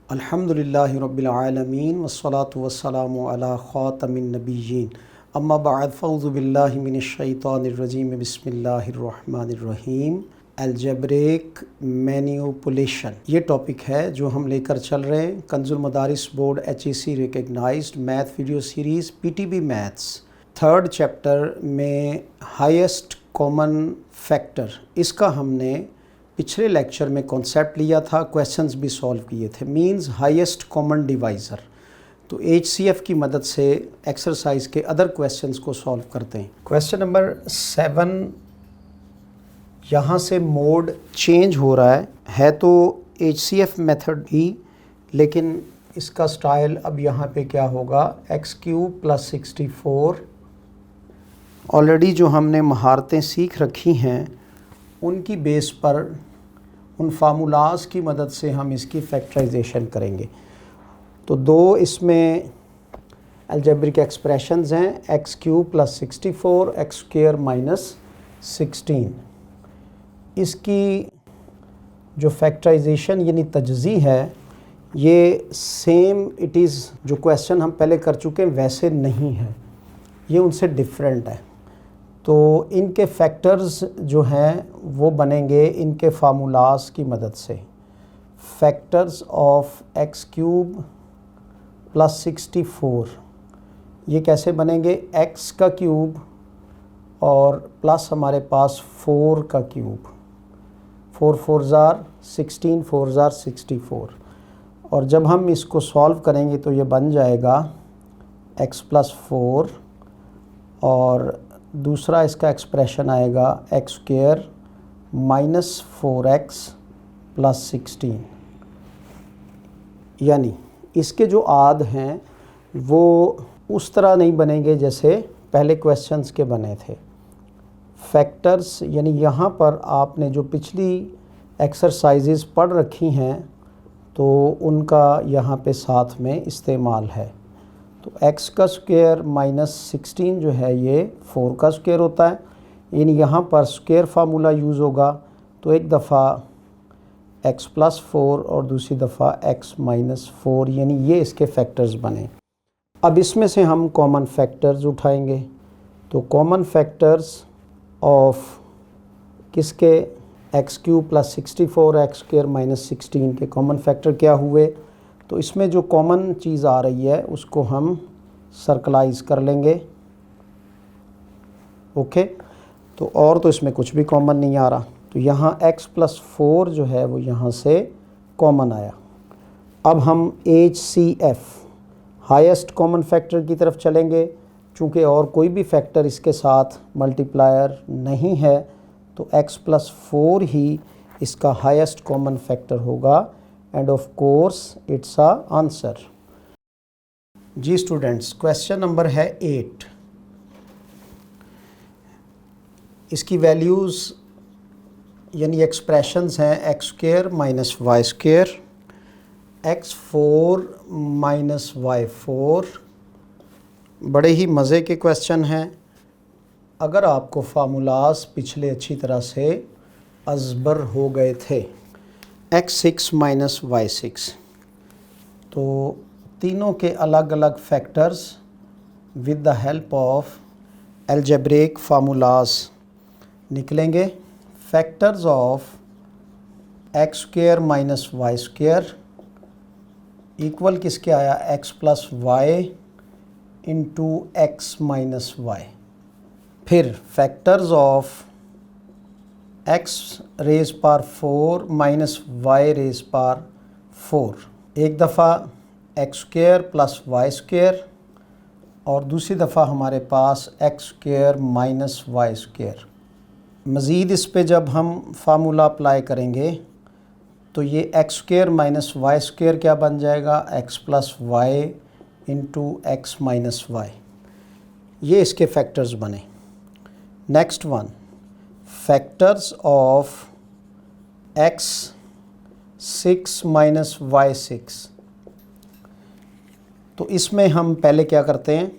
अल्हम्दुलिल्लाहि रब्बिल आलमीन वस्सलातु वस्सलामु अला ख़ातमिन नबिय्यीन अम्मा बअद फ़अऊज़ु बिल्लाहि मिनश शैतानिर रजीम बिस्मिल्लाहिर रहमानिर रहीम। अलजेब्रिक मैनिपुलेशन ये टॉपिक है जो हम लेकर चल रहे हैं। Kanzul Madaris board HEC recognised math video series PTB maths third chapter में हाईएस्ट कॉमन फैक्टर, इसका हमने पिछले लेक्चर में कॉन्सेप्ट लिया था, क्वेश्चंस भी सॉल्व किए थे। Means highest common divisor. तो HCF की मदद से एक्सरसाइज के अदर क्वेश्चंस को सॉल्व करते हैं। क्वेश्चन नंबर 7, यहाँ से मोड चेंज हो रहा है तो HCF मेथड ही, लेकिन इसका स्टाइल अब यहाँ पे क्या होगा, x³ + 64। ऑलरेडी जो हमने महारतें सीख रखी हैं उनकी बेस पर उन फार्मूलाज की मदद से हम इसकी फैक्टराइजेशन करेंगे। तो दो इसमें अलजेब्रिक एक्सप्रेशंस हैं, x³ + 64, x² - 16। इसकी जो फैक्टराइजेशन यानी तजज़ी है ये सेम इट इज़, जो क्वेश्चन हम पहले कर चुके हैं वैसे नहीं है, ये उनसे डिफरेंट है। तो इनके फैक्टर्स जो हैं वो बनेंगे इनके फार्मूलाज की मदद से। फैक्टर्स ऑफ x³ + 64 ये कैसे बनेंगे, x³ और प्लस हमारे पास 4³ 4 4 16 4 64। और जब हम इसको सॉल्व करेंगे तो ये बन जाएगा x + 4 और दूसरा इसका एक्सप्रेशन आएगा x² - 4x + 16। यानी इसके जो आद हैं वो उस तरह नहीं बनेंगे जैसे पहले क्वेश्चंस के बने थे। फैक्टर्स यानी यहाँ पर आपने जो पिछली एक्सरसाइजेस पढ़ रखी हैं तो उनका यहाँ पे साथ में इस्तेमाल है। तो x² - 16 जो है ये 4² होता है, यानी यहाँ पर स्क्वायर फार्मूला यूज़ होगा। तो एक दफ़ा x + 4 और दूसरी दफ़ा x - 4, यानी ये इसके फैक्टर्स बने। अब इसमें से हम कॉमन फैक्टर्स उठाएंगे। तो कॉमन फैक्टर्स ऑफ किसके, x³ + 64 x² - 16 के कॉमन फैक्टर क्या हुए। तो इसमें जो कॉमन चीज़ आ रही है उसको हम सर्कलाइज कर लेंगे। ओके, तो और तो इसमें कुछ भी कॉमन नहीं आ रहा, तो यहाँ x + 4 जो है वो यहाँ से कॉमन आया। अब हम HCF हाईएस्ट कॉमन फैक्टर की तरफ चलेंगे। चूँकि और कोई भी फैक्टर इसके साथ मल्टीप्लायर नहीं है तो x + 4 ही इसका हाईएस्ट कॉमन फैक्टर होगा। And of course it's a answer. जी स्टूडेंट्स, क्वेश्चन नंबर है 8। इसकी वैल्यूज़ यानी एक्सप्रेशंस हैं x² - y², x4 - y4। बड़े ही मज़े के क्वेश्चन हैं। अगर आपको फार्मूलाज पिछले अच्छी तरह से अज़बर हो गए थे, x6 - y6, तो तीनों के अलग अलग factors with the help of algebraic formulas निकलेंगे। Factors of x² - y² equal किसके आया, x + y × x - y। फिर फैक्टर्स ऑफ x⁴ - y⁴। एक दफ़ा x² + y² और दूसरी दफ़ा हमारे पास x² - y²। मज़ीद इस पे जब हम फार्मूला अप्लाई करेंगे तो ये x² - y² क्या बन जाएगा, x + y × x - y। ये इसके फैक्टर्स बने। Next one, factors of x6 - y6। तो इसमें हम पहले क्या करते हैं,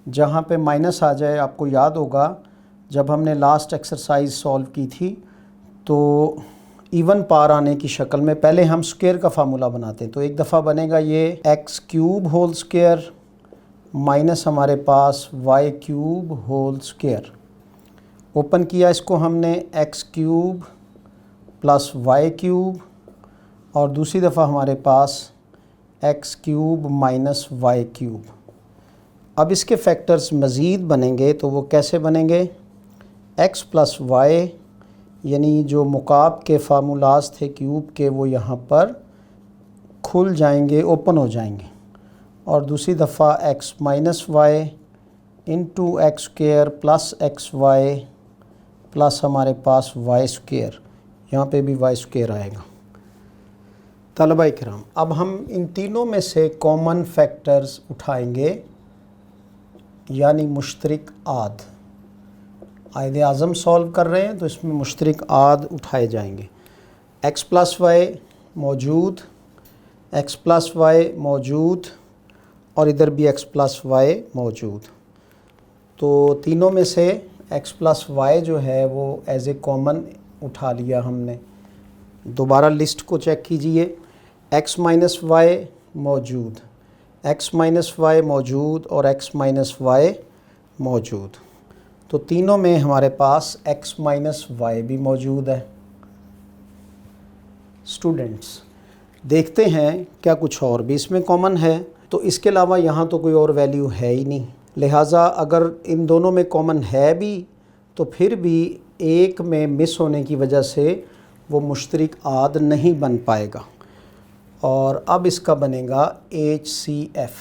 जहाँ पे माइनस आ जाए, आपको याद होगा जब हमने लास्ट एक्सरसाइज सॉल्व की थी तो इवन पार आने की शक्ल में। पहले हम स्क्वायर का फार्मूला बनाते हैं, तो एक दफ़ा बनेगा ये x cube whole square minus हमारे पास y cube whole square. Open किया इसको हमने, x cube plus y cube, और दूसरी दफ़ा हमारे पास x cube minus y cube. अब इसके फैक्टर्स मज़ीद बनेंगे, तो वो कैसे बनेंगे? एक्स प्लस वाई, यानी जो मुकाब के फार्मूलाज थे क्यूब के वो यहाँ पर खुल जाएंगे, ओपन हो जाएंगे। और दूसरी दफ़ा x minus y into x square plus x y plus हमारे पास वाई स्क्वायर, यहाँ पे भी वाई स्क्वायर आएगा। तलबा इकराम, अब हम इन तीनों में से कॉमन फैक्टर्स उठाएंगे, यानी मुश्तरक आद। आयद आज़म सॉल्व कर रहे हैं तो इसमें मुश्तरक आद उठाए जाएंगे। एक्स प्लस वाई मौजूद, एक्स प्लस वाई मौजूद, और इधर भी एक्स प्लस वाई मौजूद। तो तीनों में से एक्स प्लस वाई जो है वो एज ए कॉमन उठा लिया हमने। दोबारा लिस्ट को चेक कीजिए, एक्स माइनस वाई मौजूद, एक्स माइनस वाई मौजूद और एक्स माइनस वाई मौजूद। तो तीनों में हमारे पास एक्स माइनस वाई भी मौजूद है। स्टूडेंट्स, देखते हैं क्या कुछ और भी इसमें कॉमन है। तो इसके अलावा यहाँ तो कोई और वैल्यू है ही नहीं, लिहाजा अगर इन दोनों में कॉमन है भी तो फिर भी एक में मिस होने की वजह से वो मुश्तरक आद नहीं बन पाएगा। और अब इसका बनेगा HCF।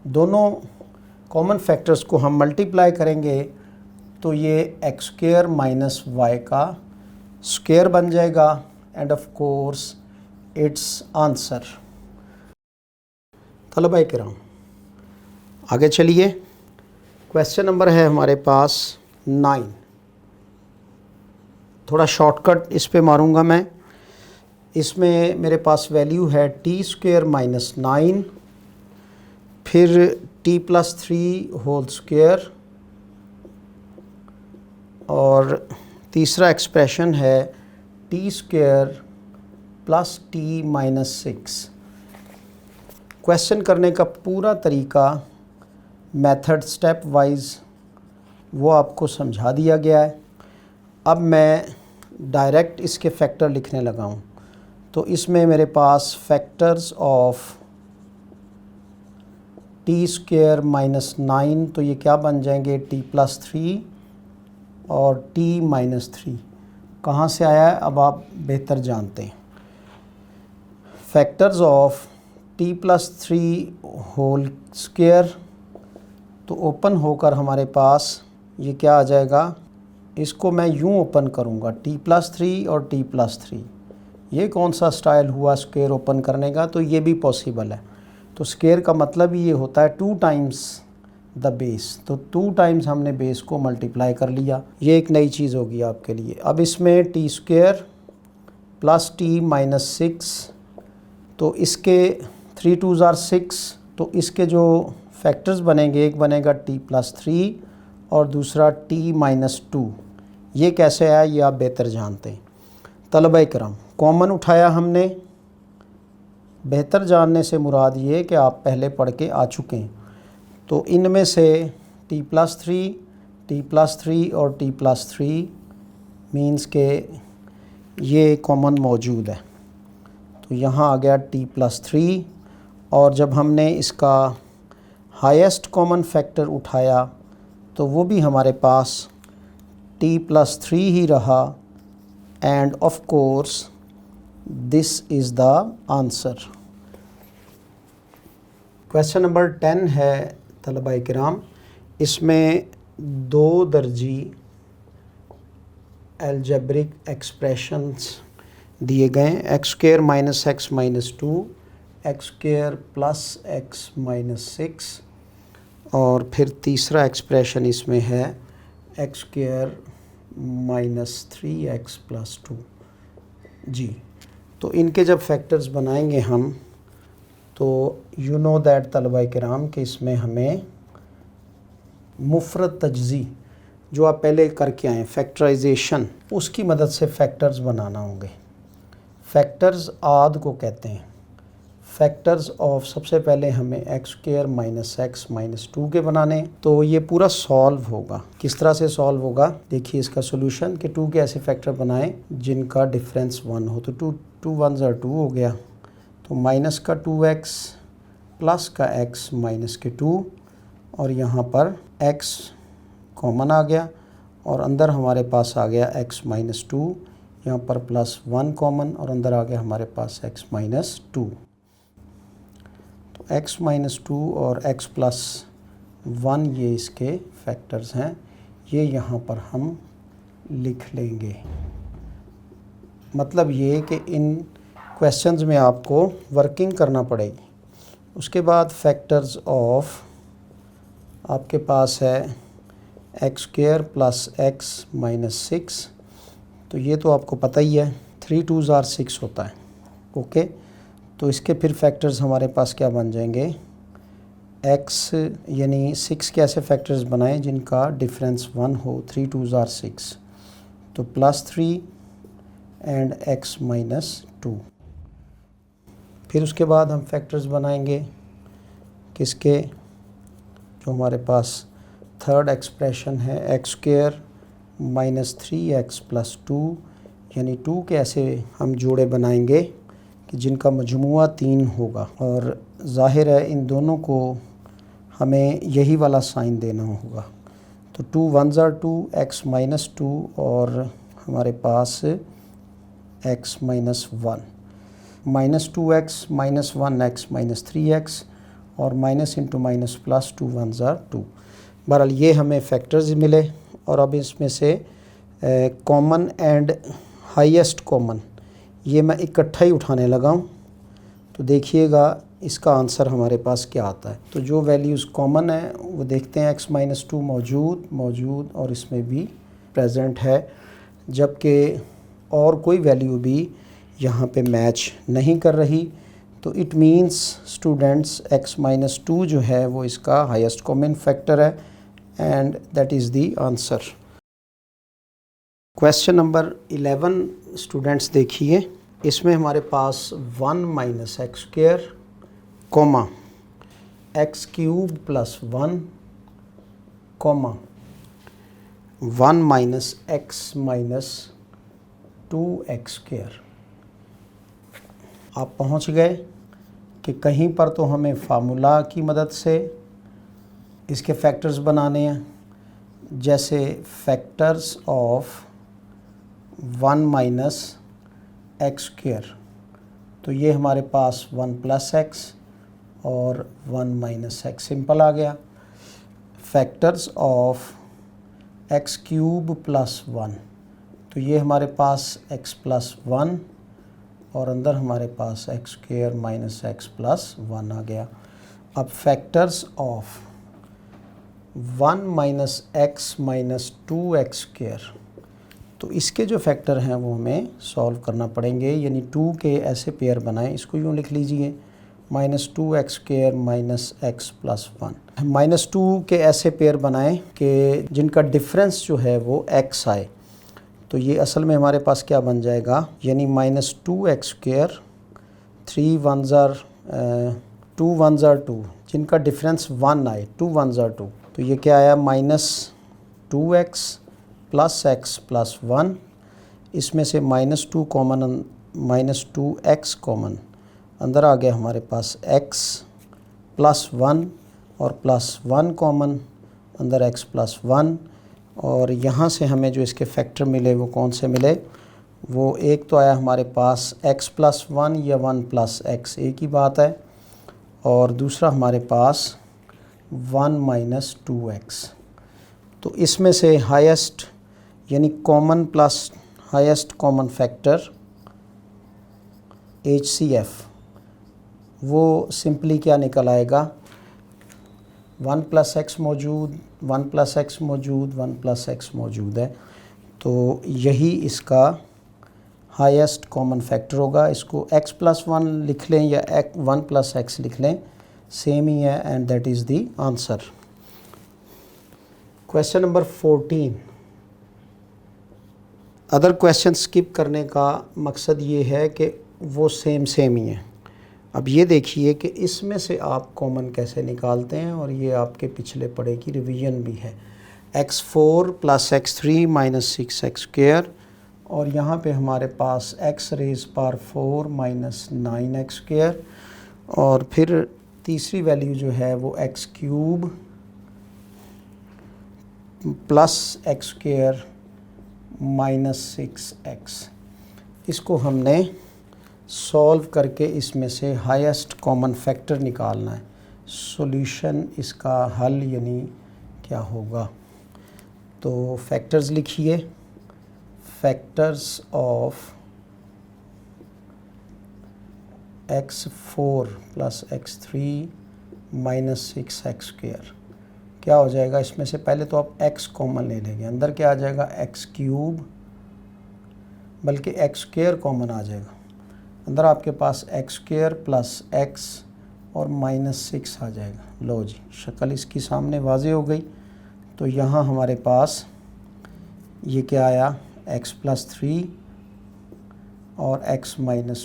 दोनों कॉमन फैक्टर्स को हम मल्टीप्लाई करेंगे तो ये एक्स स्क्वायर माइनस वाई का स्क्वायर बन जाएगा, and of course it's answer. तलबा किराम, आगे चलिए। क्वेश्चन नंबर है हमारे पास 9। थोड़ा शॉर्टकट इस पे मारूंगा मैं। इसमें मेरे पास वैल्यू है टी स्क्वायर माइनस 9, फिर टी प्लस 3 होल स्क्वायर, और तीसरा एक्सप्रेशन है T square plus T minus 6। Question करने का पूरा तरीका, मेथड स्टेप वाइज, वो आपको समझा दिया गया है। अब मैं डायरेक्ट इसके फैक्टर लिखने लगा हूँ। तो इसमें मेरे पास factors of t square minus 9, तो ये क्या बन जाएंगे? टी प्लस 3 और टी माइनस 3। कहाँ से आया है अब आप बेहतर जानते हैं। Factors of t plus 3 whole square, तो ओपन होकर हमारे पास ये क्या आ जाएगा? इसको मैं यूँ ओपन करूँगा, टी प्लस 3 और टी प्लस 3। ये कौन सा स्टाइल हुआ स्क्वायर ओपन करने का? तो ये भी पॉसिबल है। तो स्क्वायर का मतलब ही ये होता है 2 टाइम्स द बेस। तो 2 टाइम्स हमने बेस को मल्टीप्लाई कर लिया। ये एक नई चीज़ होगी आपके लिए। अब इसमें T square plus T minus 6, तो इसके 3 2s are 6, तो इसके जो फैक्टर्स बनेंगे, एक बनेगा टी प्लस 3 और दूसरा टी माइनस 2। ये कैसे आया ये आप बेहतर जानते हैं। तलबा इकराम, कॉमन उठाया हमने। बेहतर जानने से मुराद ये कि आप पहले पढ़ के आ चुके हैं। तो इनमें से टी प्लस 3 और टी प्लस 3 मीन्स के ये कॉमन मौजूद है। तो यहाँ आ गया टी प्लस 3, और जब हमने इसका हाईएस्ट कॉमन फैक्टर उठाया तो वो भी हमारे पास टी प्लस 3 ही रहा, and of course this is the answer. Question number 10 है तलबा किराम। इसमें 2 दर्जी अलजेब्रिक एक्सप्रेशंस दिए गए हैं, x square minus x minus 2, x square plus x minus 6, और फिर तीसरा एक्सप्रेशन इसमें है x square minus 3x plus 2। जी, तो इनके जब फैक्टर्स बनाएंगे हम, तो यू नो दैट तलबा किराम कि इसमें हमें मुफरद तजज़ी जो आप पहले करके आए फैक्टराइजेशन, उसकी मदद से फैक्टर्स बनाना होंगे। फैक्टर्स आद को कहते हैं। फैक्टर्स ऑफ सबसे पहले हमें x square minus x minus 2 के बनाने, तो ये पूरा सॉल्व होगा। किस तरह से सॉल्व होगा, देखिए इसका सोल्यूशन कि 2 के ऐसे फैक्टर बनाएं जिनका डिफरेंस 1 हो। तो 2 1 2 हो गया, तो माइनस का 2x प्लस का x माइनस के 2, और यहाँ पर x कॉमन आ गया और अंदर हमारे पास आ गया x माइनस 2, यहाँ पर प्लस 1 कॉमन और अंदर आ गया हमारे पास x माइनस 2। तो x माइनस 2 और x प्लस 1 ये इसके फैक्टर्स हैं, ये यहाँ पर हम लिख लेंगे। मतलब ये कि इन क्वेश्चंस में आपको वर्किंग करना पड़ेगी। उसके बाद फैक्टर्स ऑफ आपके पास है x square plus x minus 6, तो ये तो आपको पता ही है, 3 2s are 6 होता है। ओके, तो इसके फिर फैक्टर्स हमारे पास क्या बन जाएंगे, x यानी 6 के ऐसे फैक्टर्स बनाएं जिनका डिफरेंस 1 हो, 3 2s are 6, तो +3 एंड x माइनस 2। फिर उसके बाद हम फैक्टर्स बनाएंगे किसके, जो हमारे पास थर्ड एक्सप्रेशन है x square minus 3x plus 2, यानी 2 के ऐसे हम जोड़े बनाएंगे कि जिनका मजमुआ 3 होगा, और ज़ाहिर है इन दोनों को हमें यही वाला साइन देना होगा। तो 2 1s are 2, x माइनस 2 और हमारे पास x minus 1, minus 2x minus 1x minus 3x और minus into minus plus 2 1s are 2। बहरहाल ये हमें फैक्टर्स मिले, और अब इसमें से कॉमन एंड हाईएस्ट कॉमन ये मैं इकट्ठा ही उठाने लगा हूँ। तो देखिएगा इसका आंसर हमारे पास क्या आता है। तो जो वैल्यूज़ कॉमन है वो देखते हैं, x माइनस 2 मौजूद और इसमें भी प्रेजेंट है, जबकि और कोई वैल्यू भी यहाँ पे मैच नहीं कर रही। तो it means students x minus 2 जो है वो इसका हाईएस्ट कॉमन फैक्टर है, and that is the answer. Question number 11 students देखिए, इसमें हमारे पास 1 minus x square comma x cube plus 1 comma 1 minus x minus 2x square. आप पहुंच गए कि कहीं पर तो हमें फार्मूला की मदद से इसके फैक्टर्स बनाने हैं, जैसे factors of 1 minus x square, तो ये हमारे पास 1 प्लस एक्स और 1 माइनस एक्स सिंपल आ गया। Factors of x cube plus 1, तो ये हमारे पास x प्लस 1 और अंदर हमारे पास x square minus x plus 1 आ गया। अब factors of 1 minus x minus 2x square, तो इसके जो फैक्टर हैं वो हमें सॉल्व करना पड़ेंगे, यानी 2 के ऐसे पेयर बनाएं। इसको यूँ लिख लीजिए, minus 2x square minus x plus 1। Minus 2 के ऐसे पेयर बनाएं कि जिनका डिफरेंस जो है वो x आए, तो ये असल में हमारे पास क्या बन जाएगा, यानी minus 2x square 3 1s are 2 1s are 2, जिनका डिफरेंस 1 आए, 2 1s are 2, तो ये क्या आया, minus 2x plus x plus 1। इसमें से minus 2 common, minus 2x common, अंदर आ गया हमारे पास x प्लस 1 और प्लस 1 कॉमन, अंदर x प्लस 1, और यहाँ से हमें जो इसके फैक्टर मिले वो कौन से मिले, वो एक तो आया हमारे पास x प्लस 1 या 1 प्लस x, एक ही बात है, और दूसरा हमारे पास 1 माइनस 2x। तो इसमें से हाईएस्ट यानी common plus highest common factor HCF वो सिंपली क्या निकल आएगा, 1 प्लस एक्स मौजूद, 1 प्लस एक्स मौजूद, 1 प्लस एक्स मौजूद है, तो यही इसका हाईएस्ट कॉमन फैक्टर होगा। इसको x प्लस 1 लिख लें या 1 प्लस एक्स लिख लें, सेम ही है, and that is the answer. Question number 14। Other question skip करने का मकसद ये है कि वो सेम ही हैं। अब ये देखिए कि इसमें से आप कॉमन कैसे निकालते हैं, और ये आपके पिछले पढ़े की रिवीजन भी है। x4 + x3 - 6x², और यहाँ पे हमारे पास x⁴ - 9x², और फिर तीसरी वैल्यू जो है वो x³ + x² - 6x। इसको हमने सॉल्व करके इसमें से हाईएस्ट कॉमन फैक्टर निकालना है। सॉल्यूशन इसका हल यानी क्या होगा, तो फैक्टर्स लिखिए। Factors of x4 + x3 - 6x²। क्या हो जाएगा, इसमें से पहले तो आप x कॉमन ले लेंगे, अंदर क्या आ जाएगा x³, बल्कि x² कॉमन आ जाएगा। अंदर आपके पास x² + x और -6 आ जाएगा। लो जी, शक्ल इसकी सामने वाज़े हो गई। तो यहाँ हमारे पास ये क्या आया, x + 3 और x -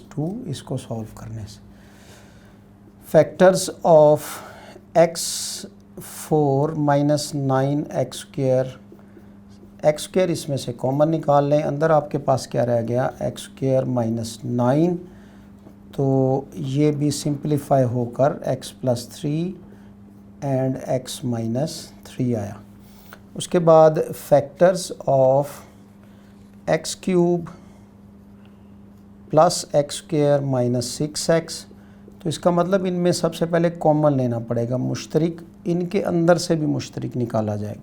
2, इसको सॉल्व करने से। Factors of x4 - 9x², x² इसमें से कॉमन निकाल लें। अंदर आपके पास क्या रह गया, x² - 9, तो ये भी सिंप्लीफाई होकर x + 3 एंड x - 3 आया। उसके बाद factors of x³ + x² - 6x, तो इसका मतलब इनमें सबसे पहले कॉमन लेना पड़ेगा, मुश्तरिक इनके अंदर से भी मुश्तरिक निकाला जाएगा।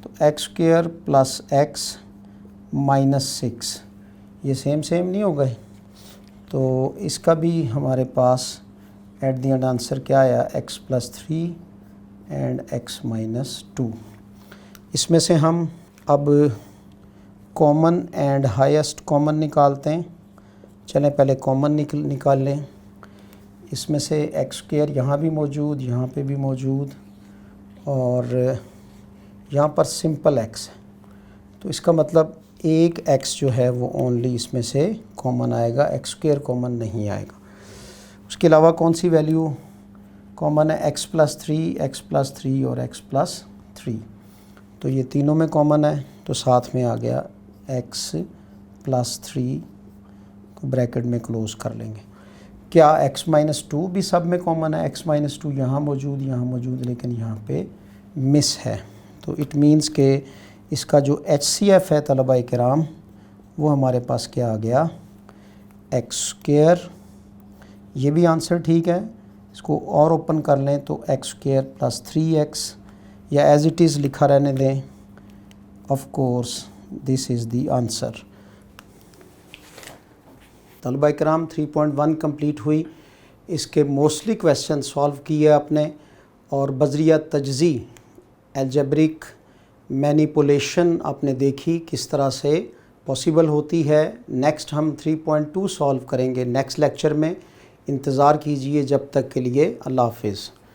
तो x² + x - 6, ये सेम नहीं हो गए, तो इसका भी हमारे पास एट द एंड आंसर क्या आया, x + 3 एंड x - 2। इसमें से हम अब कॉमन एंड हाईएस्ट कॉमन निकालते हैं। चलें पहले कॉमन निकाल लें। इसमें से x² यहाँ भी मौजूद, यहाँ पे भी मौजूद, और यहाँ पर सिंपल x है, तो इसका मतलब एक x जो है वो ओनली इसमें से कॉमन आएगा, x² कॉमन नहीं आएगा। उसके अलावा कौन सी वैल्यू कॉमन है, x + 3, x + 3 और x + 3, तो ये तीनों में कॉमन है, तो साथ में आ गया x + 3 को ब्रैकेट में क्लोज़ कर लेंगे। क्या x - 2 भी सब में कॉमन है, x - 2 यहाँ मौजूद, लेकिन यहाँ पे मिस है, तो इट मीन्स के इसका जो HCF है तलबा किराम, वो हमारे पास क्या आ गया, x²। ये भी आंसर ठीक है। इसको और ओपन कर लें तो x² + 3x, या एज इट इज़ लिखा रहने दें। Of course this is the answer. तलबा किराम 3.1 कंप्लीट हुई। इसके मोस्टली क्वेश्चन सॉल्व किए आपने, और बजरिया तजज़ी अलजेब्रिक मैनिपुलेशन आपने देखी किस तरह से पॉसिबल होती है। नेक्स्ट हम 3.2 सॉल्व करेंगे नेक्स्ट लेक्चर में। इंतज़ार कीजिए, जब तक के लिए अल्लाह हाफ़िज़।